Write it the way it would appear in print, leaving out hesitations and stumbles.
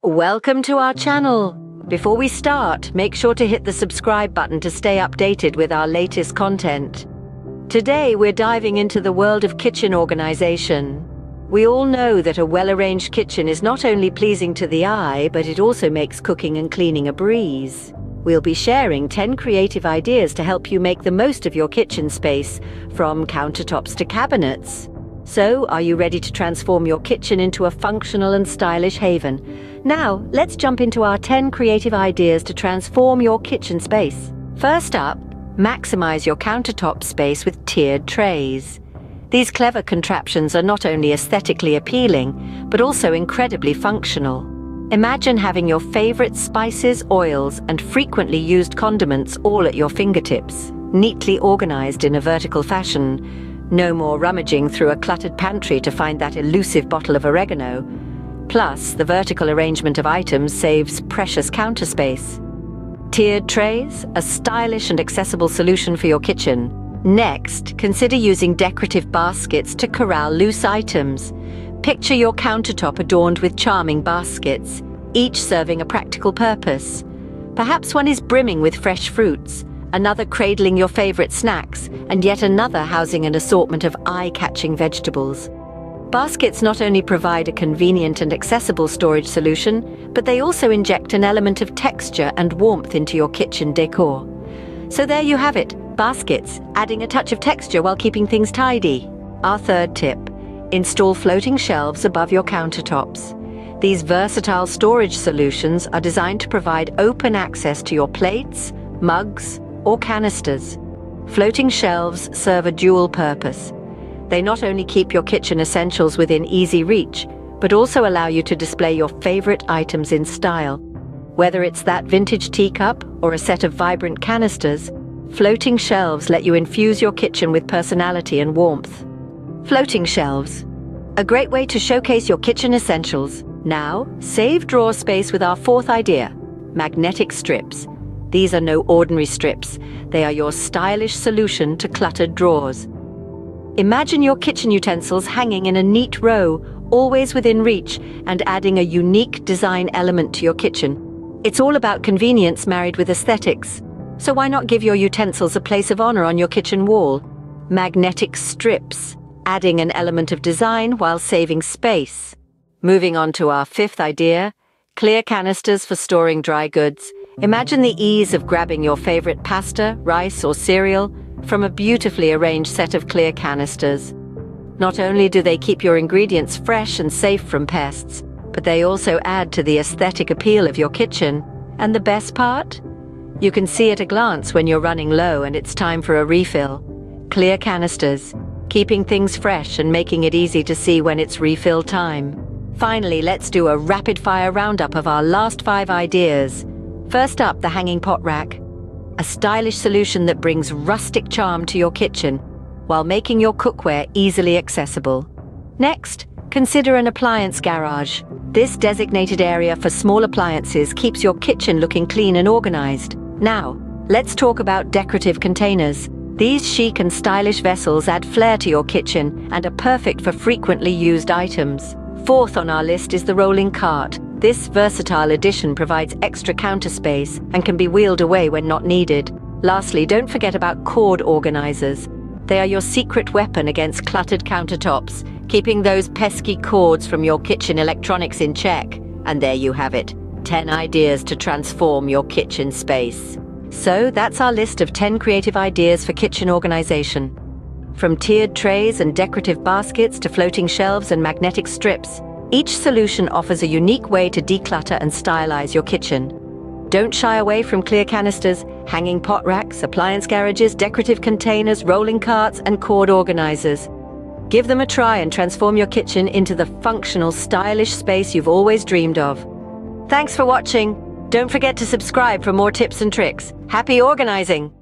Welcome to our channel. Before we start, make sure to hit the subscribe button to stay updated with our latest content. Today we're diving into the world of kitchen organization. We all know that a well-arranged kitchen is not only pleasing to the eye, but it also makes cooking and cleaning a breeze. We'll be sharing 10 creative ideas to help you make the most of your kitchen space, from countertops to cabinets. So, are you ready to transform your kitchen into a functional and stylish haven? Now, let's jump into our 10 creative ideas to transform your kitchen space. First up, maximize your countertop space with tiered trays. These clever contraptions are not only aesthetically appealing, but also incredibly functional. Imagine having your favorite spices, oils, and frequently used condiments all at your fingertips, neatly organized in a vertical fashion. No more rummaging through a cluttered pantry to find that elusive bottle of oregano. Plus, the vertical arrangement of items saves precious counter space. Tiered trays, a stylish and accessible solution for your kitchen. Next, consider using decorative baskets to corral loose items. Picture your countertop adorned with charming baskets, each serving a practical purpose. Perhaps one is brimming with fresh fruits, another cradling your favorite snacks, and yet another housing an assortment of eye-catching vegetables. Baskets not only provide a convenient and accessible storage solution, but they also inject an element of texture and warmth into your kitchen decor. So there you have it, baskets, adding a touch of texture while keeping things tidy. Our third tip, install floating shelves above your countertops. These versatile storage solutions are designed to provide open access to your plates, mugs, or canisters. Floating shelves serve a dual purpose. They not only keep your kitchen essentials within easy reach, but also allow you to display your favorite items in style. Whether it's that vintage teacup or a set of vibrant canisters, floating shelves let you infuse your kitchen with personality and warmth. Floating shelves, a great way to showcase your kitchen essentials. Now, save drawer space with our fourth idea, magnetic strips. These are no ordinary strips. They are your stylish solution to cluttered drawers. Imagine your kitchen utensils hanging in a neat row, always within reach, and adding a unique design element to your kitchen. It's all about convenience married with aesthetics. So why not give your utensils a place of honor on your kitchen wall? Magnetic strips, adding an element of design while saving space. Moving on to our fifth idea, clear canisters for storing dry goods. Imagine the ease of grabbing your favorite pasta, rice, or cereal from a beautifully arranged set of clear canisters. Not only do they keep your ingredients fresh and safe from pests, but they also add to the aesthetic appeal of your kitchen. And the best part? You can see at a glance when you're running low and it's time for a refill. Clear canisters, keeping things fresh and making it easy to see when it's refill time. Finally, let's do a rapid-fire roundup of our last 5 ideas. First up, the hanging pot rack. A stylish solution that brings rustic charm to your kitchen while making your cookware easily accessible. Next, consider an appliance garage. This designated area for small appliances keeps your kitchen looking clean and organized. Now, let's talk about decorative containers. These chic and stylish vessels add flair to your kitchen and are perfect for frequently used items. Fourth on our list is the rolling cart. This versatile addition provides extra counter space and can be wheeled away when not needed. Lastly, don't forget about cord organizers. They are your secret weapon against cluttered countertops, keeping those pesky cords from your kitchen electronics in check. And there you have it, 10 ideas to transform your kitchen space. So that's our list of 10 creative ideas for kitchen organization. From tiered trays and decorative baskets to floating shelves and magnetic strips, each solution offers a unique way to declutter and stylize your kitchen. Don't shy away from clear canisters, hanging pot racks, appliance garages, decorative containers, rolling carts, and cord organizers. Give them a try and transform your kitchen into the functional, stylish space you've always dreamed of. Thanks for watching. Don't forget to subscribe for more tips and tricks. Happy organizing!